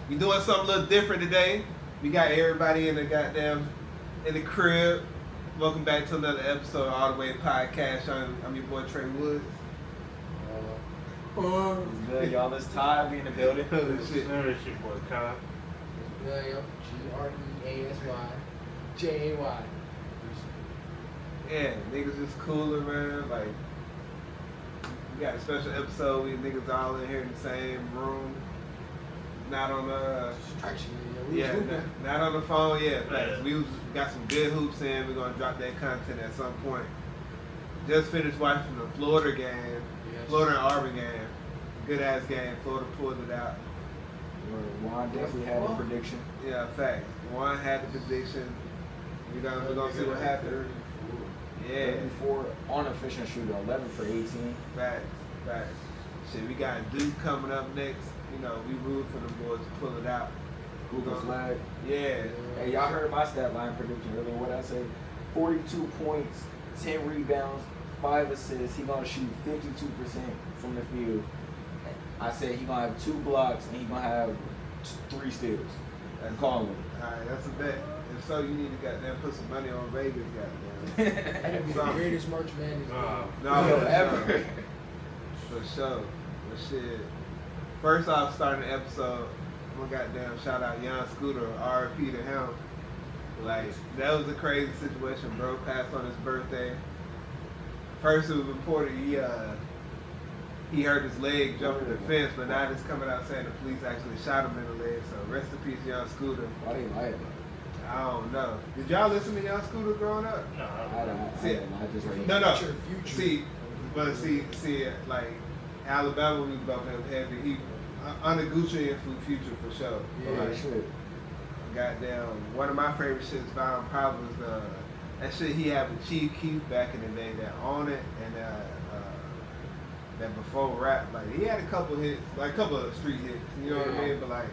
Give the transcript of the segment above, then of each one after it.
We doing something a little different today. We got everybody in the crib. Welcome back to another episode of All the Way Podcast. I'm your boy Trey Woods. It's good, y'all. It's Ty. We in the building. Shit. It's your boy Kyle. William, G-R-E-A-S-Y, J-A-Y. Yeah, niggas just cooler, man. Like, we got a special episode. We niggas all in here in the same room. Not on the not on the phone. Yeah, facts. We got some good hoops in. We're gonna drop that content at some point. Just finished watching the Florida game, Florida and Auburn game. Good ass game. Florida pulled it out. Juan definitely had a prediction. Yeah, facts. Juan had the prediction. We're gonna see what happens. Yeah. 34 on efficient shooter, 11 for 18. Facts. Shit, we got Duke coming up next. You know, we root for the boys to pull it out. Google flag. Yeah. Hey, y'all heard my stat line prediction earlier. What I say? 42 points, 10 rebounds, 5 assists. He gonna shoot 52% from the field. I said he gonna have 2 blocks and he gonna have 3 steals. I'm calling it. Alright, that's a bet. If so, you need to goddamn put some money on Vegas, goddamn. That'd be the greatest merch man is No, ever. For sure. But shit. First off, starting the episode, I'm gonna goddamn shout out Young Scooter, RP to him. Like, that was a crazy situation, bro. Passed on his birthday. First it was reported he hurt his leg jumping the fence, but now it's coming out saying the police actually shot him in the leg. So rest in peace, Young Scooter. Why they lie about it? I don't know. Did y'all listen to Young Scooter growing up? No, I don't. I just read. No. Future. See, like Alabama, we bumping him heavy. He under Gucci and Future for sure. Yeah, Like, shit. goddamn, one of my favorite shits about him probably was that shit he had with Chief Keef back in the day. That On It and that Before Rap. Like he had a couple hits, like a couple of street hits. You know what I mean? But like,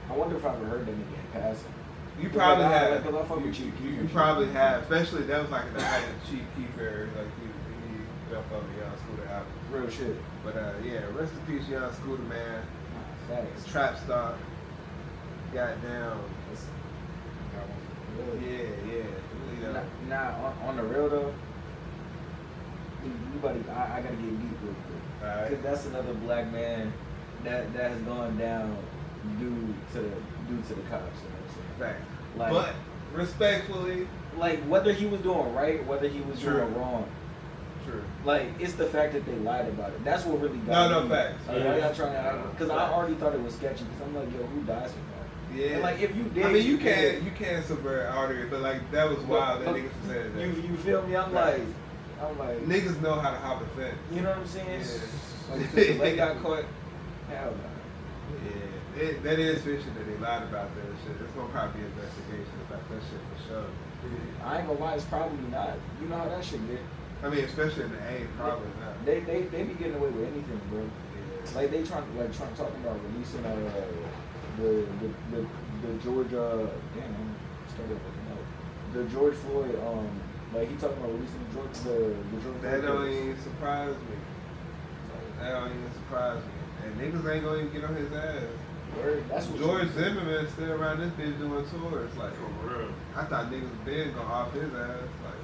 I wonder if I ever heard that nigga in passing. you probably have. Because I fuck with Chief Keef. You probably have, especially that was like in the height of Chief Keef era. Like he jumped on the Young Scooter album. Real shit. But yeah, rest in peace, Young Scooter, man. Facts. Trap star. Goddamn. Yeah. You know. Nah, on the real though, I gotta get deep real quick. Alright. Cause that's another black man that has gone down due to the cops. You know what I'm saying? Fact. Like, But respectfully, like whether he was doing right, whether he was True. doing wrong. true. Like, it's the fact that they lied about it. That's what really got No, me. facts. Like, y'all trying to, because I already thought it was sketchy. Because I'm like, yo, who dies from that? Yeah. And like, if you did, I mean, you did. can subvert artery, but like that was wild. That niggas said that. You feel me? I'm like, Niggas know how to hop a fence. you know what I'm saying? Yeah. Like, if the leg got caught, hell no. Yeah, that is fishy that they lied about that shit. There's gonna probably be an investigation about that shit for sure. I ain't gonna lie, it's probably not. You know how that shit get. I mean, especially in the A, probably not. They be getting away with anything, bro. Yeah. Like they talking about releasing the Georgia the George Floyd like he talking about releasing the George That Floyd don't case. even surprise me. That don't even surprise me. And niggas ain't gonna even get on his ass. Word, that's what George Zimmerman still around this bitch doing tours. Like, for real. I thought niggas been gonna off his ass. Like,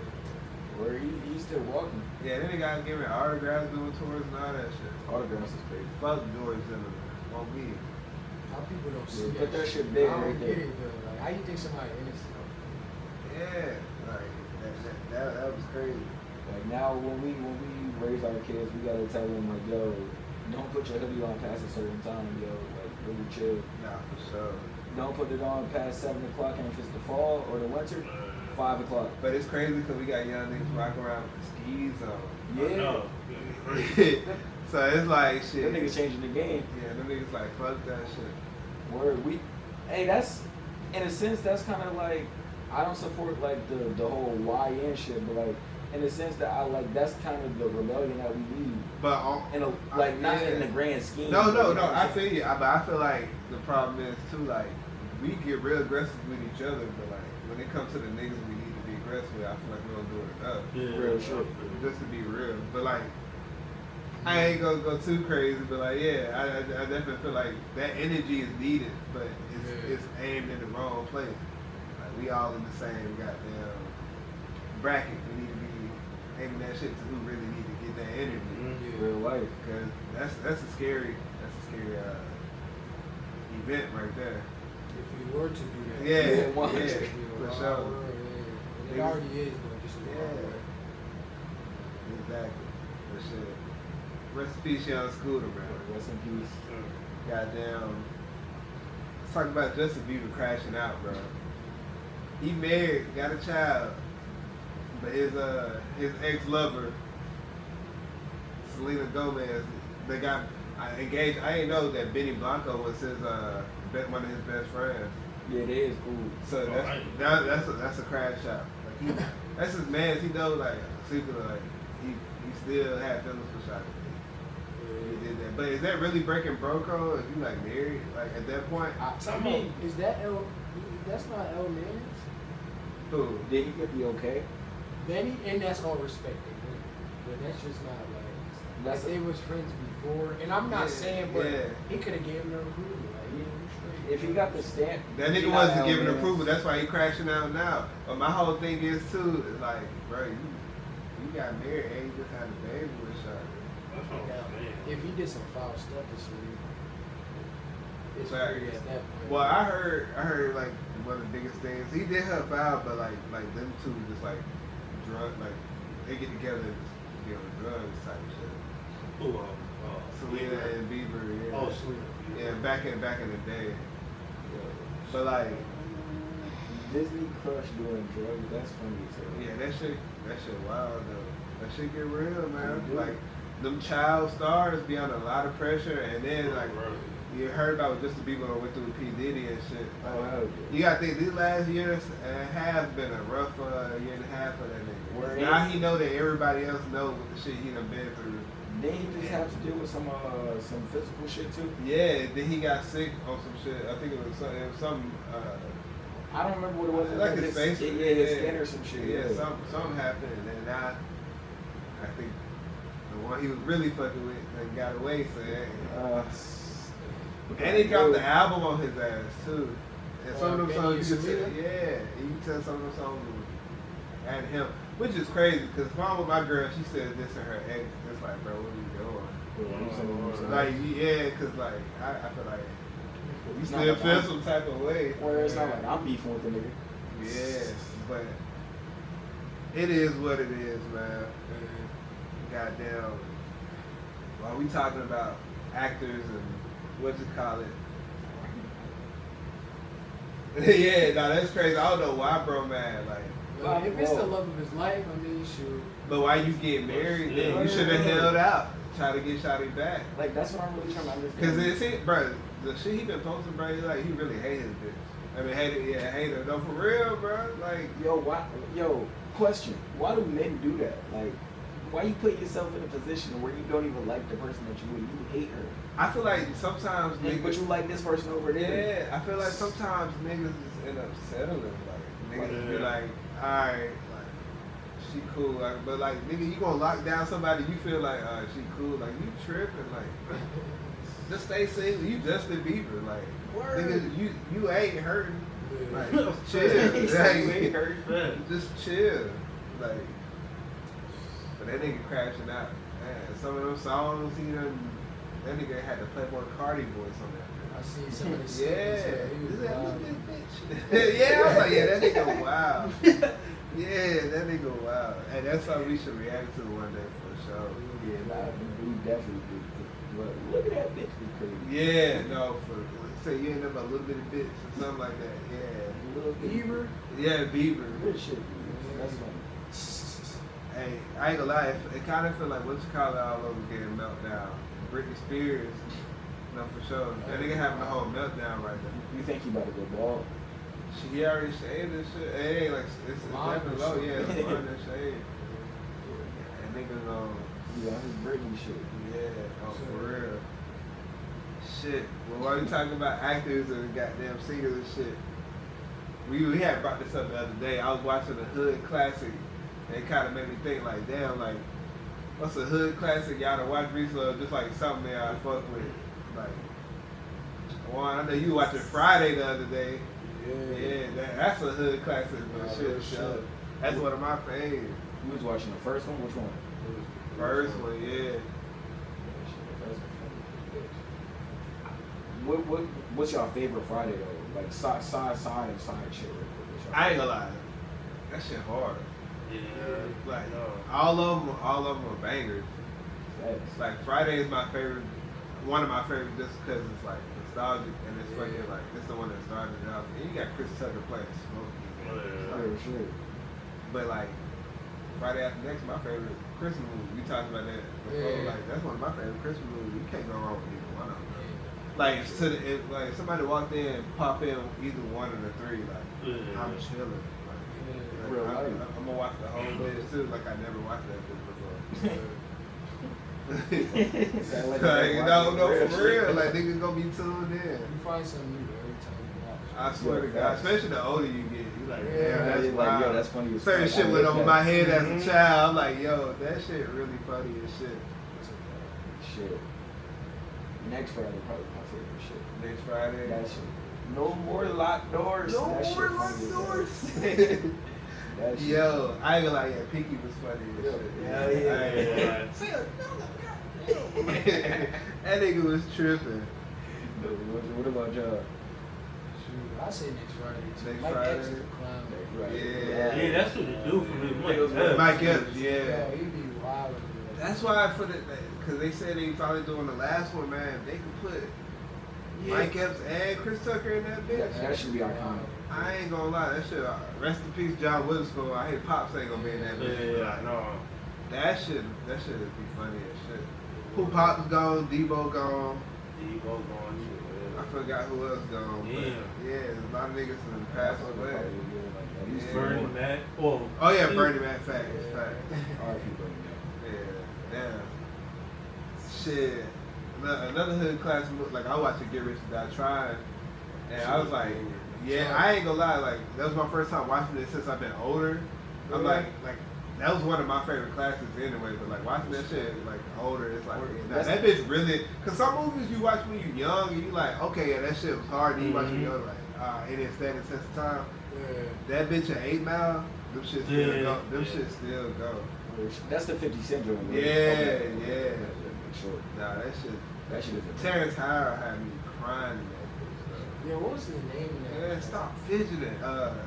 Where he's still walking. yeah, then they got giving autographs, doing tours and all that shit. Autographs is crazy. Fuck George Zimmerman. Won't be. How people don't see Put that shit I big don't right get there. it, though. Like, how you think somebody innocent? Yeah, like that was crazy. Like now when we raise our kids, we gotta tell them like, yo, don't put your hoodie on past a certain time, yo. Like really chill. Nah, for sure. Don't put it on past 7 o'clock, and if it's the fall or the winter, 5 o'clock. But it's crazy because we got young niggas rocking around with the skis on. Yeah. No. So it's like shit. That nigga changing the game. Yeah, them niggas like fuck that shit. Word, hey, that's in a sense that's kind of like I don't support like the whole YN shit, but like in the sense that I like that's kind of the rebellion that we need. But In a, like not in the grand scheme. No, you know what I I'm feel saying? you. But I feel like the problem is too like we get real aggressive with each other, but like when it comes to the niggas we need to be aggressive with, I feel like we don't do it enough. Yeah. Real shit. Just to be real, but like I ain't gonna go too crazy, but like, yeah, I definitely feel like that energy is needed, but it's aimed in the wrong place. Like, we all in the same goddamn bracket. We need to be aiming that shit to who really need to get that energy. Real life. Because that's a scary event right there. If we were to do that. Yeah, for for sure. It already is, but just a lot way. Exactly. For sure. Rest in peace, young Scooter, man. Rest in peace. Goddamn. Let's talk about Justin Bieber crashing out, bro. He married, got a child, but his ex-lover, Selena Gomez, they got engaged. I didn't know that Benny Blanco was his one of his best friends. Yeah, it is cool. So that's a crash out. Like that's his man. He know like secretly like he still had feelings for Shawty. He did that. But is that really breaking bro code if you like married? Like at that point? I mean, is that that's not L Man's? Who? Did he get the okay? Benny, and that's all respect. But that's just not like they was friends before. And I'm not saying, but he could have given her approval. Like, if he got the stamp, that nigga wasn't giving approval. That's why he crashing out now. But my whole thing is too, is like, bro, you got married and you just had a baby with Shawty. That's what I'm saying. if he did some foul stuff this week, it's Facts. weird at that point. Well, I heard like one of the biggest things he did her foul, but like them two just like drug, like they get together and just get on drugs type shit. Who? Selena and Bieber, yeah. Oh, Selena. Yeah, back in the day. Yeah. But like, Disney Crush doing drugs, that's funny as hell. yeah, that shit wild though. That shit get real, man. Like them child stars be under a lot of pressure, and then like you heard about what Justin Bieber went through with P Diddy and shit. Like, Oh, hell yeah. you gotta think these last years have been a rough year and a half for that nigga. Word Now is. he know that everybody else know what the shit he done been through. Then he just have to deal with some physical shit too. Yeah, then he got sick on some shit. I think it was some I don't remember what it was. like his face. His skin or some shit. Yeah, something happened, and then now I think the one he was really fucking with and got away. So and he dropped the album on his ass too. And some of them songs, you can tell, you can tell some of them songs at him, which is crazy because if I'm with my girl, she said this to her ex. It's like, bro, what are you doing? Like, yeah, because like I feel like you still feel some type of way. Where it's not like I'm beefing with the nigga. Yeah, but it is what it is, man. Goddamn. While we talking about actors and what you call it. Yeah, no, that's crazy. I don't know why bro mad. Like, if it's the love of his life, I mean, shoot. but why you get married, then you should have held out. Try to get Shawty back. Like that's what I'm really trying to understand. Cause it's bro, the shit he been posting, bro, he really hate his bitch. I mean, hate her. No, for real, bro. Like, Question: why do men do that? Like, why you put yourself in a position where you don't even like the person that you with? You hate her. I feel like sometimes niggas, but you like this person over there. Yeah, I feel like sometimes niggas just end up settling. Like niggas just be like, alright, like she cool, like, but like nigga, you gonna lock down somebody you feel like she cool, like you tripping, like just stay single. You Justin Bieber, like nigga, you ain't hurting. Like chill, like, just chill, like. But that nigga crashing out, man. Some of those songs he done. That nigga had the Playboy Cardi voice on that. I seen some of the Yeah, I was like, yeah, that nigga wild. Yeah, that nigga wild. And that's something we should react to one day for sure. Yeah, we definitely do. But look at that bitch, be crazy. Yeah, no, say you ain't never a little bit of bitch or something like that. Yeah, Little Bieber. Yeah, Bieber. Good shit, dude. That's funny. Hey, I ain't gonna lie. It kind of feel like what you call it all over again, meltdown. Britney Spears, no, for sure. That nigga having a whole meltdown right now. You think he about to go bald? He already shaved this shit. It ain't like it's definitely low. Yeah, it's blonde and shaved. That nigga Yeah, his Britney shit. Yeah, for real. Shit. Well, while we talking about actors and goddamn singers and shit, we had brought this up the other day. I was watching the Hood Classic, and it kind of made me think like, damn, like what's a hood classic y'all done watch recently? Just like something that I fuck with. Like, Juan, I know you watching Friday the other day. Yeah, that's a hood classic for shit. Show. That's one of my favorites. You was watching the first one? Which one? First one, yeah. What's your favorite Friday though? Like side shit. I ain't gonna lie, that shit hard. Yeah. Like no. all of them are bangers. Facts. Like Friday is my favorite, one of my favorites, just because it's like nostalgic and it's fucking like it's the one that started it out. And you got Chris Tucker playing Smokey. Sure. But like Friday After Next, my favorite Christmas movie. We talked about that before. Like that's one of my favorite Christmas movies. You can't go wrong with either one of them. Like like somebody walked in, pop in either one of the three. Like I'm chilling. Like, I'm gonna watch the whole bitch too. Like I never watched that bitch before. Like, no, for real. Like niggas gonna be tuned in. You find something new every time you watch. I swear to God, especially the older you get, you like, damn, that's like, wild. yo, that's funny as certain fuck. shit went over my head as Mhm. a child. I'm like, yo, that shit really funny as shit. Shit. Next Friday probably my favorite shit. Next Friday. That shit. No more locked doors. No That more shit locked funny as doors. hell. That shit. Yo, I ain't gonna lie, yeah, Pinky was funny as shit. Yeah. That nigga was tripping. What about y'all? Shoot, I say next Friday too. Next Like Friday? X is a clown. Yeah. Yeah, that's what it do for me. Mike Epps, Yeah, yeah. he be wild. That's why for the, because they said they probably doing the last one, man. They could put Mike Epps and Chris Tucker in that bitch. That should be iconic. I ain't gonna lie, that shit. Rest in peace, John Witherspoon. I hate Pops ain't gonna be in that bitch. Yeah, I know. That shit be funny as shit. Who Pops gone, Debo gone. Debo going. I forgot who else gone. But yeah, a lot of niggas done passed away. Yeah. Bernie Mac. Oh yeah, Bernie Mac, facts. R.I.P. Bernie Mac. Yeah, damn. Shit. Another hood class, like I watched it Get Rich or Die Trying, and I was like, yeah, I ain't gonna lie, like that was my first time watching it since I've been older. I'm like that was one of my favorite classes anyway, but like watching that shit like older, it's like now, that bitch really, cause some movies you watch when you young and you like, okay, yeah, that shit was hard, and you watch when you're like, it is standing the test of time. That bitch at 8 Mile, them shit still go. Them shit still go. That's the 50 Cent joint. Yeah, okay. yeah. Sure. Nah, that shit is a Terrence Howard had me crying in that bitch. Yeah, what was the name of that? Man, stop fidgeting.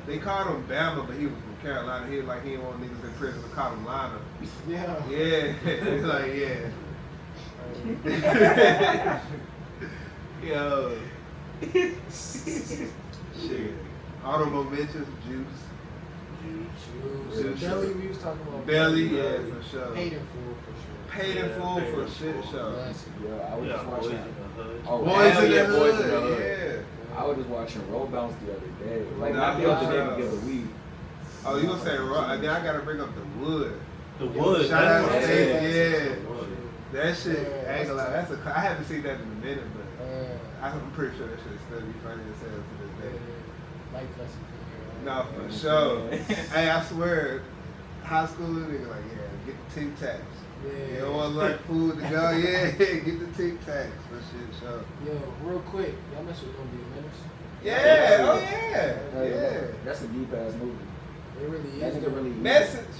They called him Bama, but he was from Carolina. He was like, he didn't want niggas in prison to call him Lana. Yeah. Yeah. He's like, yeah. Yo. Shit. Honorable mentions, Juice. Juice. Belly, we was talking about Belly, yeah, for sure. Paid in full, for sure. Paid in full for a shit show. Yeah, I was just watching. Oh, Boys hell in yeah, the Boys in Hood, the Hood. yeah. I was just watching Roll Bounce the other day. Like, Nah, not the other day, nah. but the other week. Oh, you gonna say raw? Then I gotta bring up the Wood. The Wood. Shout out to Yeah. Stacey, yeah. Wood. That shit, Yeah, I ain't gonna lie, I haven't seen that in a minute, but Yeah. I'm pretty sure that shit still be funny as hell to this day. Life lesson. No, for sure. Hey, I swear, high school nigga like, yeah, get the Tic Tacs. You don't want like food to go, yeah, get the Tic Tacs for shit show. Yo, real quick, y'all mess with Gonna Be a Menace? Yeah, oh yeah. That's a deep ass movie. It really That is. nigga though. really. Message.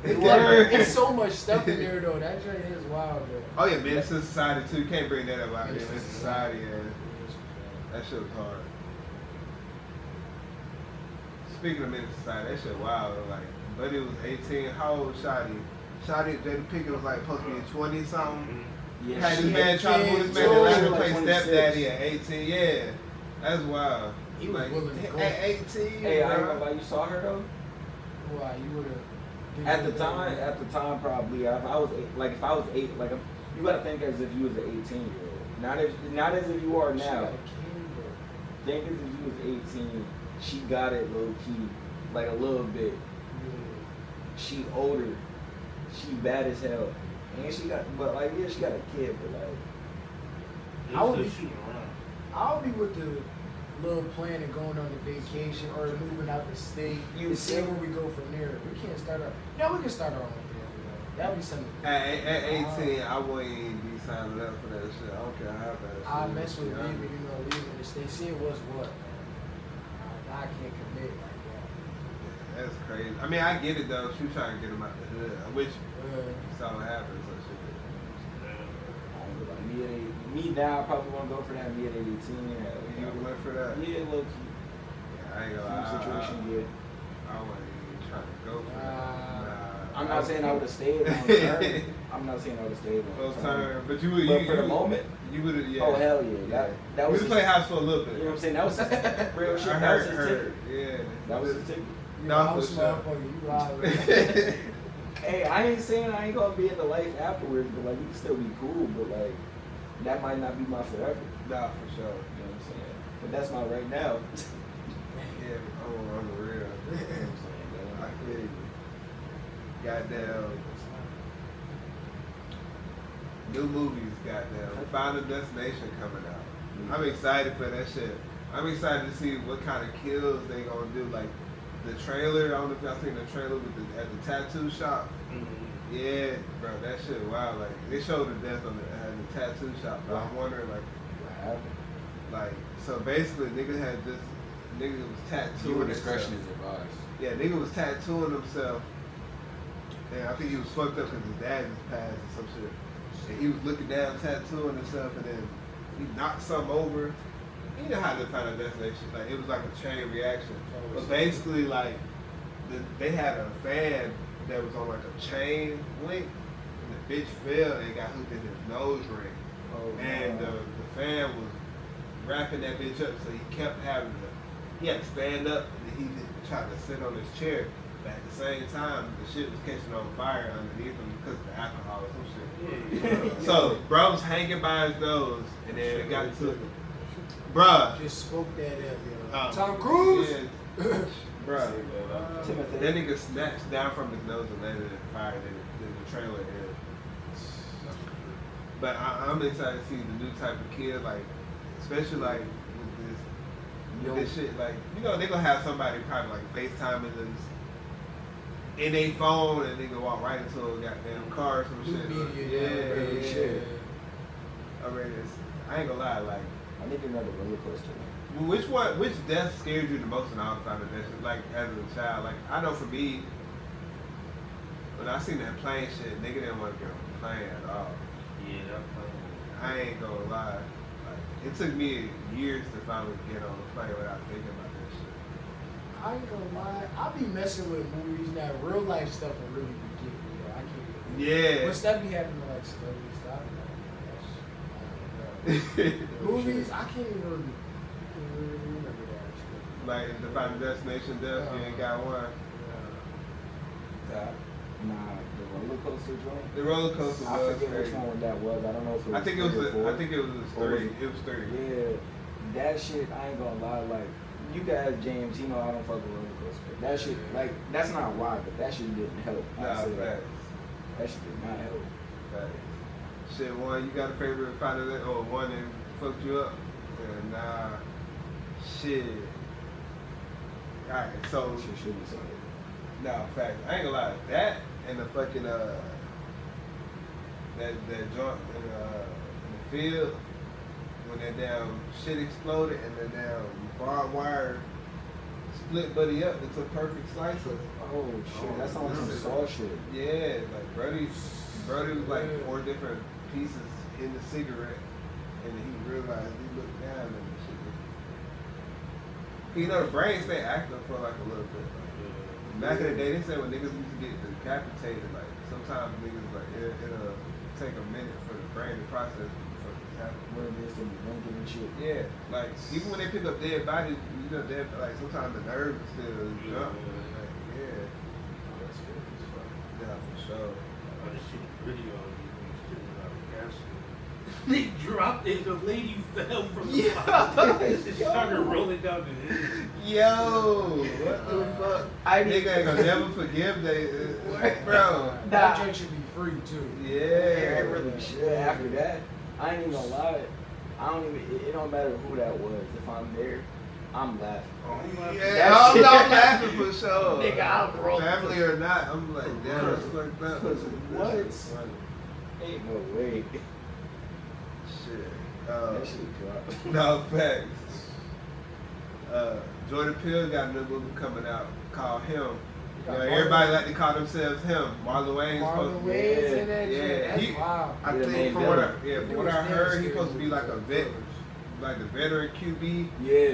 It's so much stuff in there though. That joint is wild though. Oh yeah, Menace to Society too. Can't bring that up out there. Menace to Society, yeah. That shit was hard. Speaking of Menace to Society, that shit wild. Like, Buddy was 18. How old was Shotty? Shotty, Jada Pinkett was like supposed to be 20 something. Yeah, Had she this man trying to move this man too. to let She him was play like 26. stepdaddy at 18. Yeah, that's wild. He was Like, willing to go. at 18. Hey, I ain't bro. gonna lie, you saw her though? Why you would have? At the time, probably. If I was 8, like you gotta think as if you was an 18-year-old. Not as if you are now. Think as if you was 18. She got it low key, like a little bit. She older. She bad as hell. And she got, but like, yeah, she got a kid, but like. I would be shooting around. I'll be with the little plan of going on a vacation or moving out the state. You and see- see where we go from there. We can't start our. Yeah, we can start our own family. That'd be something. At 18, I wouldn't even be signing up for that shit. I don't care how bad it is. I mess with leaving, leaving the state. See, it was what, man. I can't commit like that. That's crazy. I mean, I get it though. She trying to get him out the hood, which saw what happens. So shit. Me now, I probably want to go for that. Me at 18. You went for that? Yeah, look. Yeah, I ain't gonna lie. Situation good. I wasn't even trying to go for that. I'm not saying I would have stayed long term. I'm not saying I would have stayed long term. But you would. But for the moment, you would have. Yeah. Oh hell yeah! That was. We play house for a little bit. You know what I'm saying? That was real shit. I That was heard, his ticket. Yeah. That was his ticket. No, for sure. You lied. Hey, I ain't saying I ain't gonna be in the life afterwards, but like we can still be cool. But like that might not be my forever. Nah, for sure. You know what I'm saying? But that's my right now. Yeah, I'm real. You know what I'm saying? I feel you. Goddamn. New movies, goddamn. Final Destination coming out. I'm excited for that shit. I'm excited to see what kind of kills they gonna do. Like the trailer, I don't know if y'all seen the trailer with at the tattoo shop. Mm-hmm. Yeah, bro, that shit wild. Like they showed the death on the tattoo shop. But I'm wondering like What happened? like so basically nigga was tattooing. Viewer discretion himself. is advised. Yeah, nigga was tattooing himself. And I think he was fucked up because his dad just passed or some shit. And he was looking down, tattooing himself, and then he knocked something over. You know how the Final Destination, like, it was like a chain reaction. But basically, like, they had a fan that was on, like, a chain link, and the bitch fell and got hooked in his nose ring. Oh, And the fan was wrapping that bitch up, so he kept having to, he had to stand up, and then he just tried to sit on his chair. But at the same time, the shit was catching on fire underneath him because of the alcohol or some shit. So, bro was hanging by his nose, and then it got to bruh. Just spoke that up, yo. Tom Cruise? Yeah. Bruh. Timothy. That nigga snatched down from his nose and landed in fire in the trailer. And, but I'm excited to see the new type of kid, like, especially like with this shit. Like, you know, they gonna have somebody probably like FaceTiming them in their phone and they gonna walk right into a goddamn car or some shit. Yeah. Shit. I ain't gonna lie, like, I need another roller coaster. which death scared you the most in all the Final Destination? Like, as a child, like, I know for me, when I seen that plane shit, nigga didn't want to get on the plane at all. Yeah, that plane. I ain't gonna lie. Like, it took me years to finally get on the plane without thinking about that shit. I ain't gonna lie. I be messing with movies now. Real life stuff will really be getting me. I can't. Yeah. What's that be happening to like celebrity stuff? Movies, I can't even remember that actually. Like the Final Destination death, you ain't got one. Nah, the roller coaster joint. The roller coaster I was forget crazy. which one that was. I don't know if it was. I think it was. three or four. I think it was Or was 30. It was 30. Yeah, that shit. I ain't gonna lie. Like you guys, James, you know I don't fuck with roller coaster. That shit, like that's not why, but that shit didn't help. Nah, facts. That shit did not help. Facts. Shit, one, you got a favorite Final Destination, or one that fucked you up? Yeah, nah. Shit. Alright, so. Shit should be something. Nah, facts. I ain't gonna lie. That and the fucking that joint in the field when that damn shit exploded and the damn barbed wire split Buddy up into perfect slices. Oh shit, that's on some saw shit. Yeah, like Brody was like 4 different pieces in the cigarette, and then he realized he looked down and the shit. You know, the brain stay active for like a little bit. Back in the day, they said when niggas used to get decapitated, like sometimes niggas like it'll take a minute for the brain to process what happened. What it is to be drinking and shit. Yeah, like even when they pick up dead bodies, you know, like sometimes the nerves still jump. Like, yeah, That's good as fuck. yeah, for sure. I just see the video of these niggas sitting out of gas. They dropped it, the lady fell from the bottom. She started rolling down the hill. Yo, what the fuck? Nigga ain't gonna never forgive they, bro. That joint should be free too. Yeah, I really should. After that, I ain't even gonna lie. I don't even. It don't matter who that was. If I'm there, I'm laughing. Yeah, I'm not laughing for sure. Nigga, I'll grow. Family or not, I'm like, damn, that's fucked up. What? Ain't no way. Shit. That shit dropped. No, facts. Jordan Peele got a new movie coming out called Him. You know, everybody like to call themselves Him. Marlon Wayne's supposed to be. Wayne's in that shit. That's wild. I think from what I heard, he's supposed to be like a vet, like the veteran QB,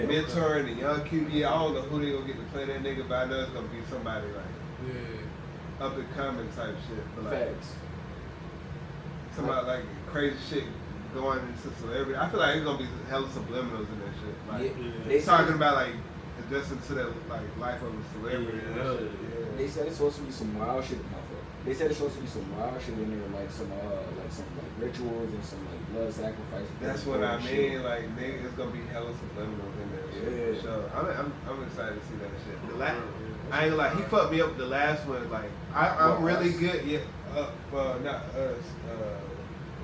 mentoring the young QB. I don't know who they gonna get to play that nigga, but I know it's gonna be somebody like up and coming type shit. But like Facts. somebody like crazy shit going into celebrity. I feel like it's gonna be hella subliminals in that shit. Like they talking about like adjusting to the like life of a celebrity. And that shit. They said it's supposed to be some wild shit. They said it's supposed to be some wild shit in there, like some rituals and some like blood sacrifice. That's what I mean. Like nigga, it's gonna be hella subliminals in there. Shit, for sure. I'm excited to see that shit. I ain't gonna lie, he fucked me up the last one. Like I'm really good. Yeah, not us.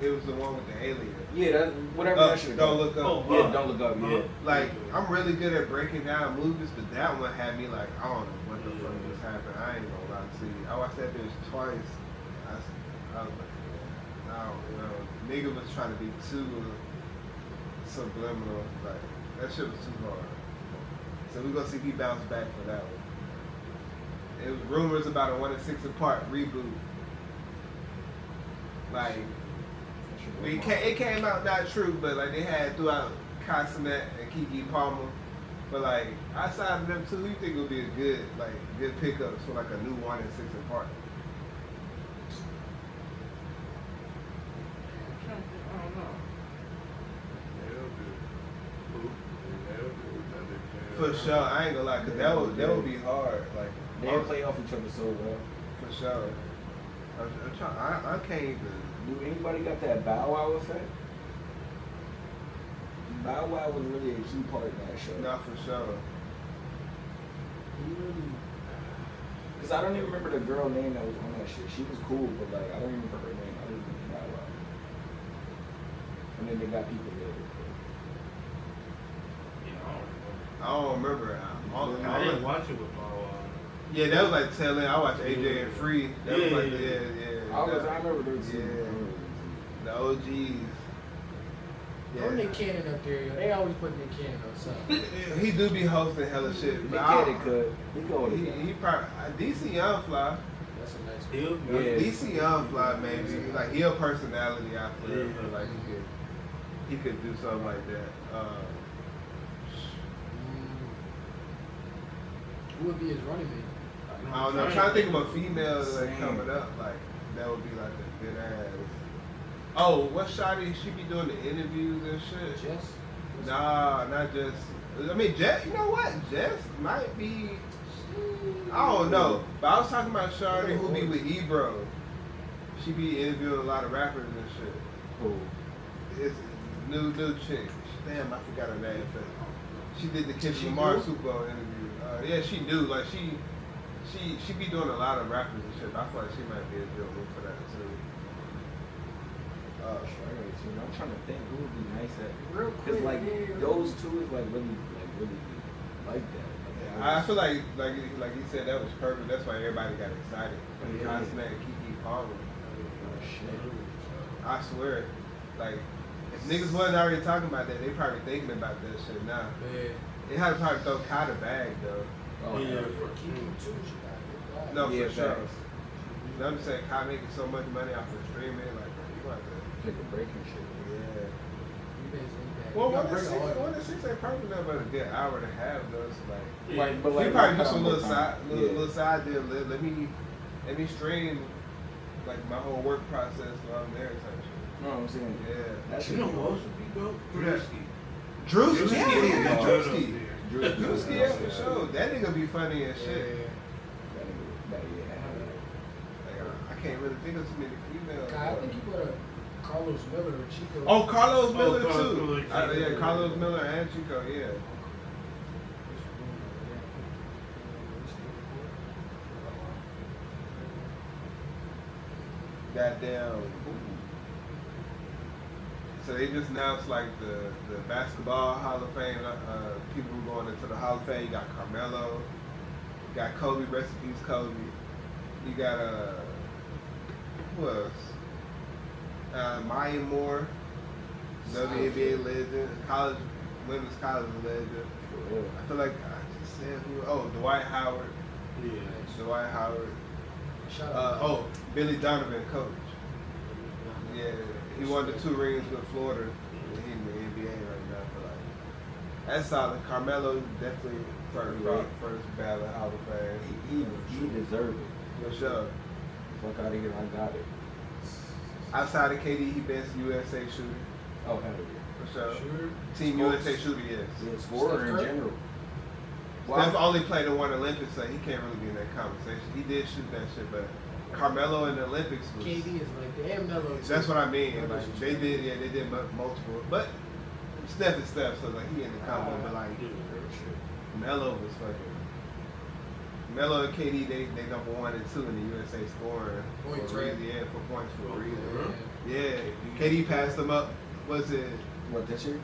It was the one with the alien. Yeah, that whatever that shit. Don't look up. Oh, yeah, don't look up. Yeah. Like I'm really good at breaking down movies, but that one had me like, I don't know what the fuck just happened. I ain't gonna lie to you. I watched that bitch twice. I was like, I don't know. Nigga was trying to be too subliminal. Like that shit was too hard. So we gonna see if he bounced back for that one. It was rumors about a 1 and 6 apart reboot. Like. It came out not true, but like they had throughout Consummate and Kiki Palmer. But like outside of them two, who you think would be a good pickups for like a new 1 and 6 apart? I don't know. For sure, I ain't gonna lie, cause that would be hard. Like they play off each other so well. For sure. I'm trying. I can't even. Do anybody got that Bow Wow effect? Bow Wow was really a key part in that show. Not for sure. Cause I don't even remember the girl name that was on that shit. She was cool, but like I don't even remember her name. I don't remember Bow Wow. And then they got people there. I don't remember. I didn't watch it with Bow Wow. Yeah, that was like telling. I watched AJ and Free. That was like I remember those two. Yeah. The OGs. Yeah. Nick Cannon up there, yo. They always put Nick Cannon on something. He do be hosting hella shit. Nick Cannon could. He probably DC Young Fly. That's a nice one. Yeah. DC Young Fly maybe. Like he a personality. I feel like he could do something like that. Who would be his running mate? I don't know. I'm trying to think of a female like coming up like that would be like a good ass. Oh, what shawty? She be doing the interviews and shit. Jess? Nah, not Jess. I mean, Jess. You know what? Jess might be. I don't know. But I was talking about shawty who be with Ebro. She be interviewing a lot of rappers and shit. Cool. It's new chick. Damn, I forgot her name. But she did the Kendrick Lamar Super Bowl interview. Yeah, she do. Like she be doing a lot of rappers and shit. But I feel like she might be a good one for that too. I'm trying to think who would be nice at. Real quick, cause like those two is like really like that. Yeah, I feel like you said that was perfect. That's why everybody got excited. Like Consummate and Kiki Palmer. Oh shit. I swear, like if niggas wasn't already talking about that, they probably thinking about that shit now. Yeah. They had to probably throw Kai the bag though. Oh yeah. For Kiki too, she got it. No, for sure. I'm just saying, Kai making so much money off of streaming, like you got to take a break and shit. Yeah. Well, 1 and 6 ain't probably not about a good hour and a half though. So like, but you probably do some little side deal. Let me stream like my whole work process while I'm there type shit. You know what I'm saying? Yeah. That should be dope. Drewski, yeah, Drewski. Drewski, yeah, for sure. That nigga be funny as shit. I can't really think of too many females. I think you put a Carlos Miller or Chico. Oh, Carlos Miller too. Miller, Yeah, Carlos Miller and Chico, yeah. Goddamn. So they just announced like the basketball Hall of Fame. People who going into the Hall of Fame. You got Carmelo. You got Kobe. Rest in peace, Kobe. You got who else? Maya Moore, WNBA legend, women's college legend. I feel like I just said who? Oh, Dwight Howard. Yeah. Dwight Howard. Shout out. Billy Donovan, coach. Yeah, he won the 2 rings with Florida. He's in the NBA right now. But like, that's solid. Carmelo definitely first ballot Hall of Fame. He deserved it. For sure. Fuck out of here, I got it. Outside of KD, he best USA shooter. Oh, hell yeah. For sure. Sure. Team USA shooter, yes. Yeah, scorer in general. Steph only played in one Olympics, so he can't really be in that conversation. He did shoot that shit, but Carmelo in the Olympics was. KD is like the and Melo. That's what I mean. Like they did multiple, but Steph is Steph, so like he in the combo. But like Melo was fucking. Melo and KD, they number 1 and 2 in the USA scoring Points, for right? reason, yeah, for points for a reason. Yeah. Yeah, KD passed them up. Was it? What, this year?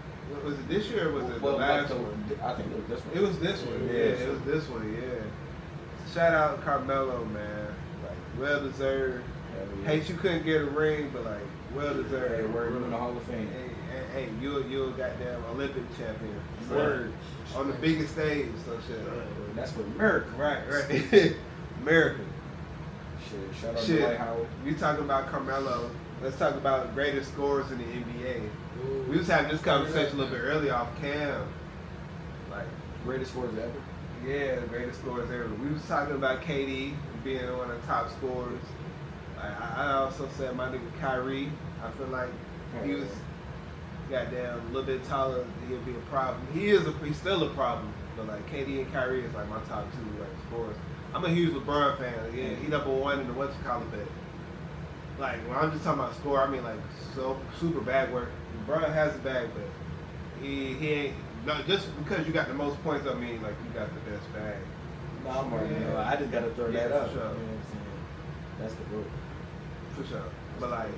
Was it this year or was it the Well, last like one? I think it was this one. It was this one. Yeah, it was this one. Yeah. Shout out Carmelo, man. Like well deserved. Yeah. Hate you couldn't get a ring, but like well deserved. Hey, word in the Hall of Fame. Hey, you're a goddamn Olympic champion. Right. Word on the biggest stage, so shit. That's for America. Right. America. Shit, shout out to Shit. Dwight Howard. We talking about Carmelo. Let's talk about greatest scorers in the NBA. Ooh. We was having this conversation a little bit early off cam. Like, Greatest scorers ever. yeah, the greatest scorers ever. We was talking about KD being one of the top scorers. I also said my nigga Kyrie. I feel like he was goddamn a little bit taller. He'll be a problem. He's still a problem. But like KD and Kyrie is like my top 2 like scorers. I'm a huge LeBron fan. Yeah, he number 1 in the what's called it. Like when I'm just talking about score, I mean like so super bag work. LeBron has a bag, but he ain't. No, just because you got the most points, I mean like you got the best bag. No, I'm right. I just gotta throw that for up. sure. You know what I'm saying? That's the goal. For sure. But like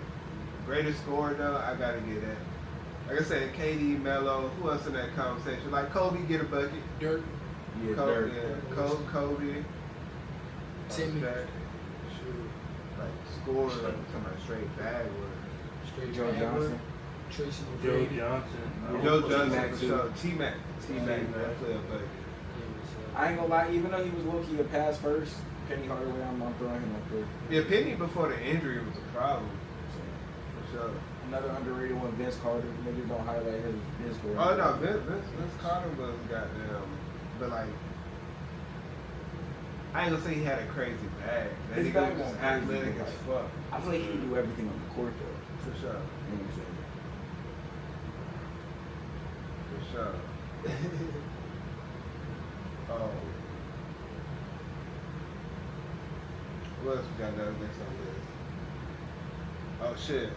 greatest scorer though, I gotta get that. Like I said, KD, Melo, who else in that conversation? Like Kobe get a bucket. Dirk. Yeah, Kobe, Dirk. yeah. Kobe. Timmy. Shaq. Like score, like talking about straight bag work. Straight Joe backward. Johnson. Tracy Joe McGrady. Johnson. Joe Johnson T-Mac for too. sure. T-Mac, definitely a bucket. I ain't gonna lie, even though he was low-key a pass first, Penny Hardaway, I'm not throwing him up there. Yeah, Penny before the injury was a problem. So, For sure. another underrated one, Vince Carter. Niggas don't highlight his score. Oh no, Vince Carter was goddamn, but like, I ain't gonna say he had a crazy bag. That His nigga bag was just wasn't crazy, athletic but as like- fuck. I feel like he can do everything on the court though. For sure. You know what I'm saying? For sure. Oh. What else we got down next on this? Oh shit.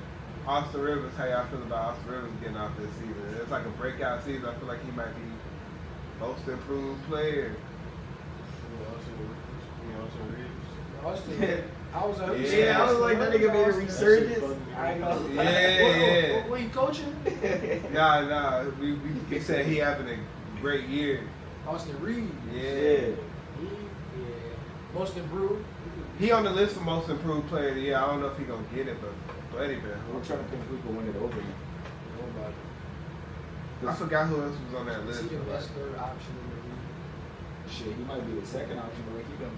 Austin Rivers, how y'all feel about Austin Rivers getting off this season? It's like a breakout season. I feel like he might be most improved player. Austin. I was like, Yeah, I was like, that nigga made a resurgence. I know. Yeah. What, you coaching? Nah. We said he having a great year. Austin Reed. Yeah. Most improved. He on the list for most improved player of the year. I don't know if he gonna get it, but buddy been. I'm trying to think who can win it over him. Nobody. I forgot who else was on that Is list. he the but best like, third option in the league? Shit, he might be the second option, but he gonna be.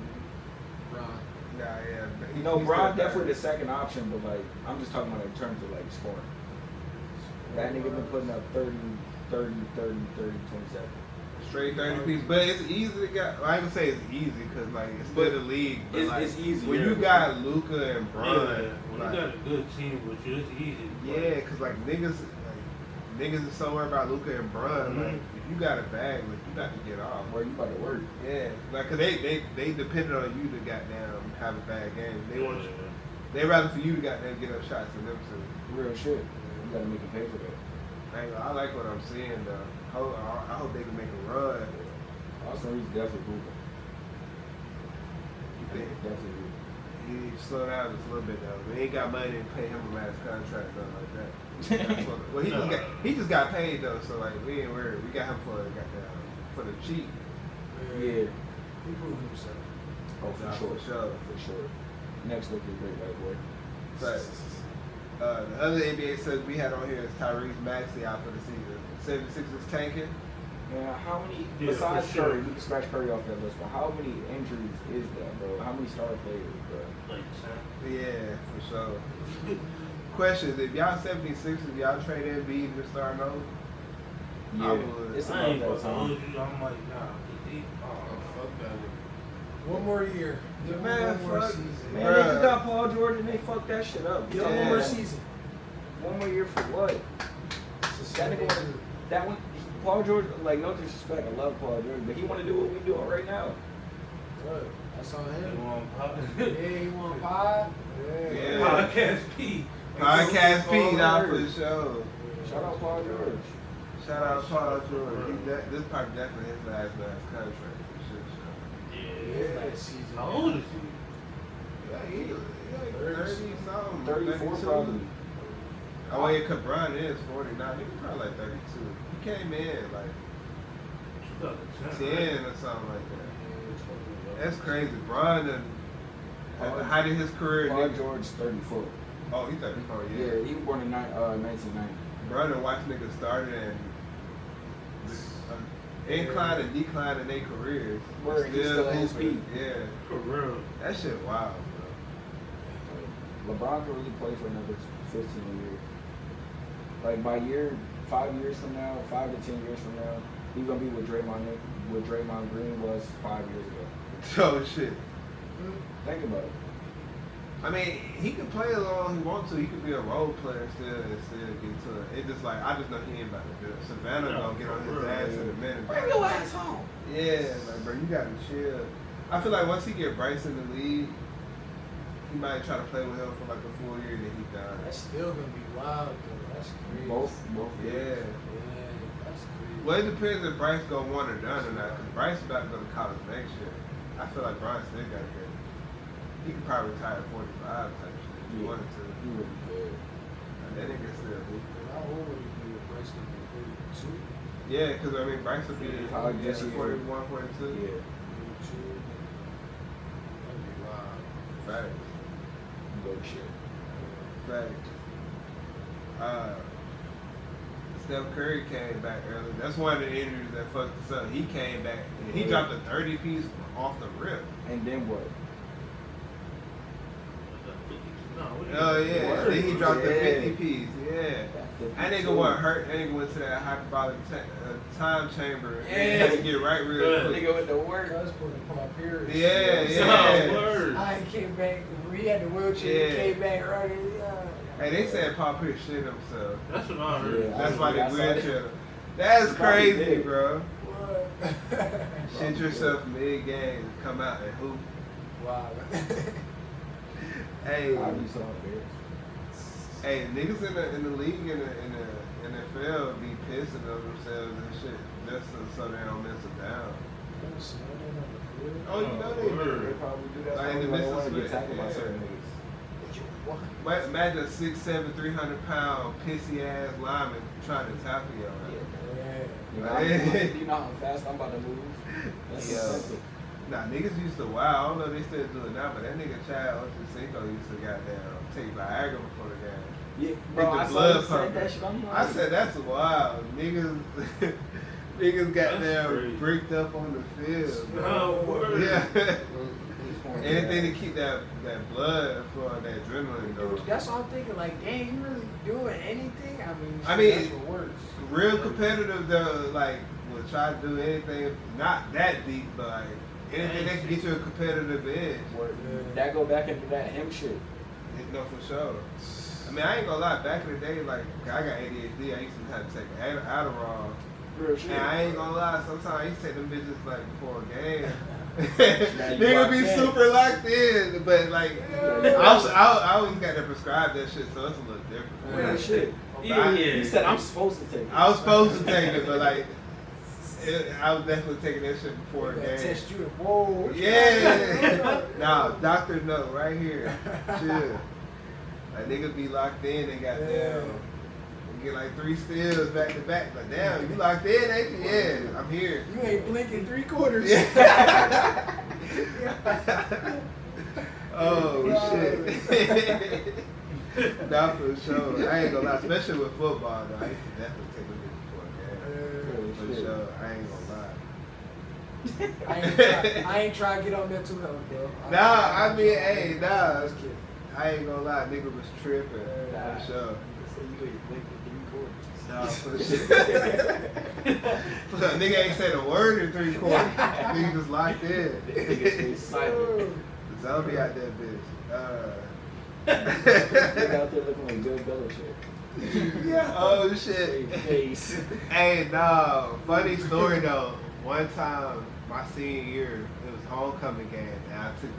Bron. Nah, yeah. But You know, he's Bron still definitely the better. second option, but like, I'm just talking about in terms of like scoring. That nigga been putting up 30, 27. Straight 30 piece, but it's easy to get. Well, I ain't gonna say it's easy because like it's still the league. But It's, like, it's easy. when you got Luka and Bron, When like, you got a good team with you, it's easy. yeah, because like niggas is so worried about Luka and Bron. Like if you got a bag, like you got to get off. where you about to work. Yeah, like cause they depended on you to goddamn have a bad game. They want you. They rather for you to goddamn get up shots than them to. Real shit. You gotta make him pay for that. I like what I'm seeing though. I hope they can make a run. Austin Reed's definitely moving. You think Definitely moving. He slowed down just a little bit though. We ain't got money to pay him a max contract or nothing like that. Well, he just got paid though, so like we ain't worried. We got him for the cheap. Yeah. He proved himself. Oh, for sure. Next look is great, white boy. But the other NBA subs we had on here is Tyrese Maxey out for the season. 76ers tanking. Yeah, how many, Yeah, besides for sure. Curry, we can scratch Curry off that list, but how many injuries is that, bro? How many star players, bro? Like, Yeah, for sure. Question: if y'all 76ers, y'all trade Embiid to start over? I would. It's I about ain't that gonna time. hold you. I'm like, nah. Fuck that. One more year. Give him Man, one more fuck. season. Man, they just got Paul George and they fucked that shit up. Give him one more season. 1 more year for what? That nigga wanna, that one, Paul George, like, no disrespect, I love Paul George, but he want to do what we doing right now. What? That's on You him. want pop? Yeah, he want pod. Yeah. Podcast P. Podcast P out for the show. Shout out Paul George. Shout out Paul George. This probably definitely his last contract. For sure. Yeah. Last season. How old is he? Yeah, he like 30 something. 34 32. probably. Oh yeah, cause Brian is 40 now. He was probably like 32. He came in like 10 or something like that. That's crazy. Brian at the height of his career. Paul nigga- George 34. Oh, he's 34. Yeah, he was born in 1990. Brian and watch niggas started and incline and decline in their careers. Where he's still at his hooping. peak. Yeah, For real. that shit wild, bro. LeBron could really play for another 15 years. Like by 5 years from now, 5 to 10 years from now, he's gonna be what Draymond Green was 5 years ago. So shit. Think about it. I mean, he can play as long as he wants to. He could be a role player still and still get to it. It's just like I just know he ain't about to do it. Savannah No, gonna get on his for real, ass yeah. in a minute. Bring your ass home. Yeah, like bro, you gotta chill. I feel like once he get Bryce in the league, he might try to play with him for like a full year, then he done. That's still gonna be wild though. That's crazy. Both. Yeah. Yeah, that's crazy. Well, it depends if Bryce gonna want it done or not. Cause Bryce is about to go to college next year. I feel like Bryce still got to get. He could probably retire at 45 type shit if he wanted to. He really could. And that nigga still hoop. How old would he be if Bryce would be 42? Yeah, because I mean Bryce would be Probably this year. 41, 42. Yeah. 42. That'd be wild. Fact. Good shit. Fact. Steph Curry came back early. That's one of the injuries that fucked us up. He came back and he dropped a 30 piece off the rip. And then what? Oh yeah, Word. then he dropped the Yeah. 50 piece. Yeah. That nigga wasn't hurt. That nigga went to that hyperbolic time chamber and had to get right real Good. quick. Nigga with the work. Cuz put the Paul Pierce. Yeah. Word. I came back. He had the wheelchair. Yeah. He came back running. Hey, they said Paul Pierce shit himself. That's what I heard. Yeah. That's why they I saw wheelchair. that. That's He probably crazy, did. bro. What? Shit yourself mid-game, come out and hoop. Wow. Hey, I'd be so embarrassed. hey, niggas in the league in the NFL be pissing on themselves and shit just so they don't miss it down. Oh, you know they Word. do. They probably do that. Like in the They midst want of to get split, tackled by yeah. certain niggas. Imagine a 6'7", 300-pound pissy ass lineman trying to tackle you. You know, you know how fast I'm about to move. That's Yeah. expensive. Nah, niggas used to wow. I don't know if they still do it now, but that nigga Chad Ochocinco used to goddamn take Viagra before the game. Yeah, Make bro, the I saw blood you said pump. that shit. I'm like, I said that's wild. Niggas niggas got That's them crazy. bricked up on the field. Bro. Oh, word. Yeah. Anything to keep that blood for that adrenaline though. Dude, that's what I'm thinking. Like, dang, you really doing anything? I mean, that's what works. Real competitive though, like will try to do anything not that deep, but like anything that can get you a competitive edge. that go back into that him shit. No, for sure. I mean, I ain't gonna lie. Back in the day, like I got ADHD, I used to have to take Adderall. Real shit. And I ain't gonna lie, sometimes I used to take them bitches like before a game. Now you Nigga be locked in. super locked in, but like I always got to prescribe that shit, so it's a little different. Real shit. Yeah. You said I'm supposed to take it. I was supposed to take it, but like I was definitely taking that shit before a game. Test you. Whoa. Yeah. Nah, doctor note right here. Chill. Like niggas be locked in and got down. Get like 3 steals back to back. Like damn, you locked in, ain't you? Yeah, I'm here. You ain't blinking 3 quarters. Oh shit. Nah, for sure. I ain't gonna lie, especially with football though. I used to definitely take a look before a game. For sure. I ain't gonna lie. I ain't trying to get on mental health, bro. Nah, I mean, hey, nah. I ain't gonna lie, nigga was tripping. For sure. You ain't blinking 3 quarters. Nah, for sure. Nigga ain't said a word in 3 quarters. Nigga just locked in. Nigga stay silent. The zombie out that bitch. Nigga out there looking like Bill Belichick. Yeah. Oh shit. Face. Hey, no. Funny story though. One time, my senior year, it was homecoming game, and I took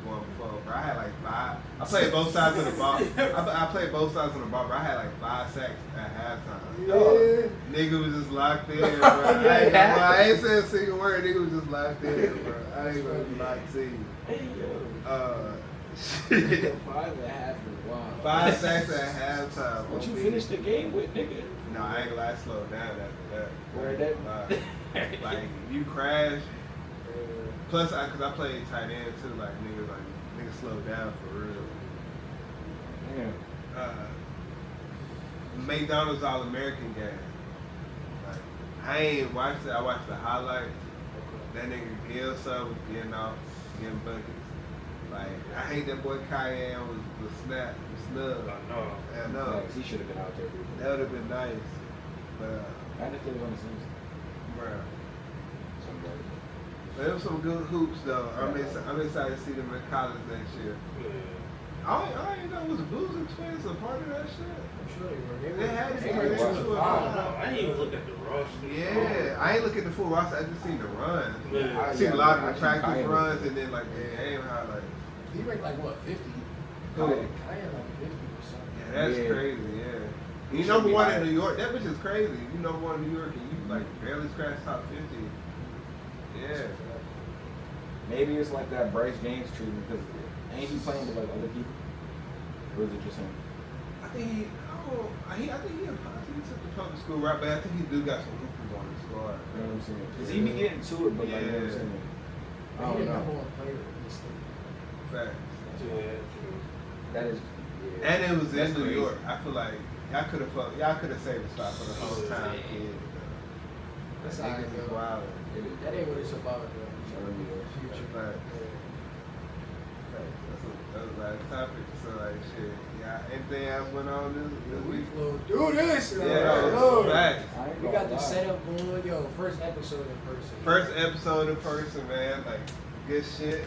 one before. Bro, I had like 5. I played both sides of the ball. I played both sides of the ball, bro. I had like 5 sacks at halftime. Yeah. Nigga was just locked in, bro. I ain't saying a single word. Nigga was just locked in, bro. I ain't gonna lie to you. Hey, yo. Shit. 5.5 is wild. 5 sacks at halftime. What you finished the game with, nigga? No, I ain't gonna lie, I slowed down after that. Where that? Like, you crash. Plus, cause I played tight end too, niggas slow down for real. Yeah. McDonald's All-American game. Like, I ain't watched it. I watched the highlights. That nigga Gilson was getting off, getting buckets. Like, I hate that boy Cayenne was snub. I know. I know. He should have been out there. That would have been nice. But, I just think it was on the Simpsons. bruh. There was some good hoops though. I'm excited to see them in college next year. Yeah. I didn't know was the Blues and Twins a part of that shit. I'm sure they were. They had to be. I didn't even look at the roster. Yeah, I ain't look at the full roster. I just seen the runs. Yeah. I seen a lot of the practice runs and then like the game highlights. He ranked like what, 50? Who? I had like 50 or something. Yeah, that's crazy. Yeah. You number one in New York. That bitch is crazy. You number one in New York and you like barely scratch top 50. Yeah. Maybe it's like that Bryce James treatment because ain't he playing with like other people, or is it just him? I think he took the public school route, but I think he do got some hoopers on his squad. You know what I'm saying? Because he be getting to it, but like, you know what I'm saying? I He don't the know. number 1 player in this thing. Facts. Yeah, true. That is. Yeah. And it was That's in New crazy. York. I feel like y'all could have saved a spot for the whole time kid. That's That how niggas it is go. wild. That ain't what it's about, though. Future. Facts. That was like a topic. So like shit. Yeah. Anything else went on this We week? flow through this. Yeah. Facts. We got the setup going. Yo, first episode in person. First episode in person, man. Like good shit.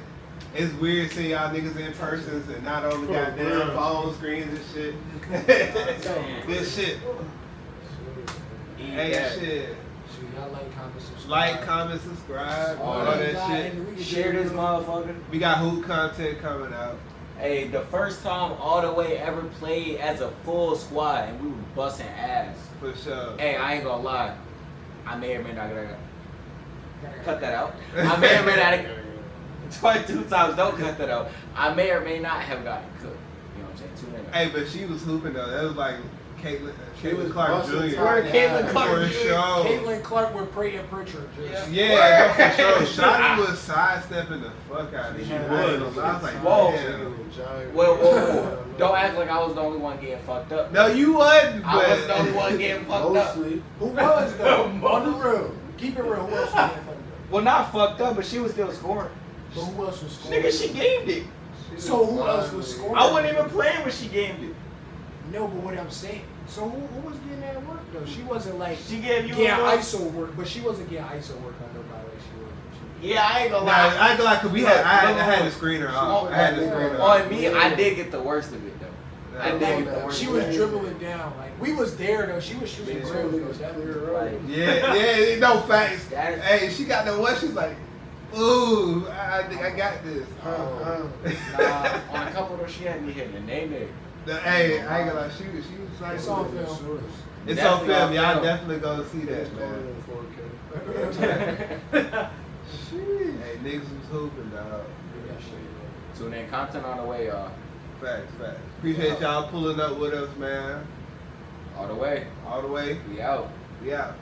It's weird seeing y'all niggas in persons and not on the goddamn phone screens and shit. Good shit. Hey, shit. Y'all like, comment, subscribe. Like, comment, subscribe, all that shit. Share this motherfucker. We got hoop content coming out. Hey, the first time OUTTA ever played as a full squad and we were busting ass. For sure. Hey, I ain't gonna lie. I may or may not cut that out. I may or may not 22 times, don't cut that out. I may or may not have gotten cooked. You know what I'm saying? 2 minutes. Hey, but she was hooping though. That was like Caitlin was Clark Jr. busting Where time. Caitlin Clark For Jr. sure. Caitlin Clark with Prey and Pritchard. Just. Yeah, no, for sure. Shotty was sidestepping the fuck out of it. I was like, Whoa. damn. Well, don't act like I was the only one getting fucked up. No, you wasn't, I was the but only one getting fucked up. Who was though? On the real. Keep it real. Who else was getting fucked up? Well, not fucked up, but she was still scoring. But who else was scoring? Nigga, she gamed it. So who else was scoring? I wasn't even playing when she gamed it. No, but what I'm saying. So who was getting that work though? She wasn't like She gave you getting a work. ISO work, but she wasn't getting ISO work on nobody like she was. Yeah, I ain't gonna nah, lie. I ain't gonna lie, cause I had to screen her off. I had to screen her off. On me, I did get the worst of it though. I did get the worst She of was it. dribbling down. Like we was there though. She was shooting Yeah. drills though. That was right. Yeah, no facts. That is- Hey, she got the what? She's like, ooh, I think I got this. Nah, on a couple of those, she had me hitting the name. Hey, I ain't gonna lie, she was like, It's on film. It's on Definitely film. on Y'all film. definitely gonna see that, man. Hey, niggas was hooping, dog. Tune in, content on the way, y'all. Facts. Appreciate y'all pulling up with us, man. All the way. All the way. We out. We out.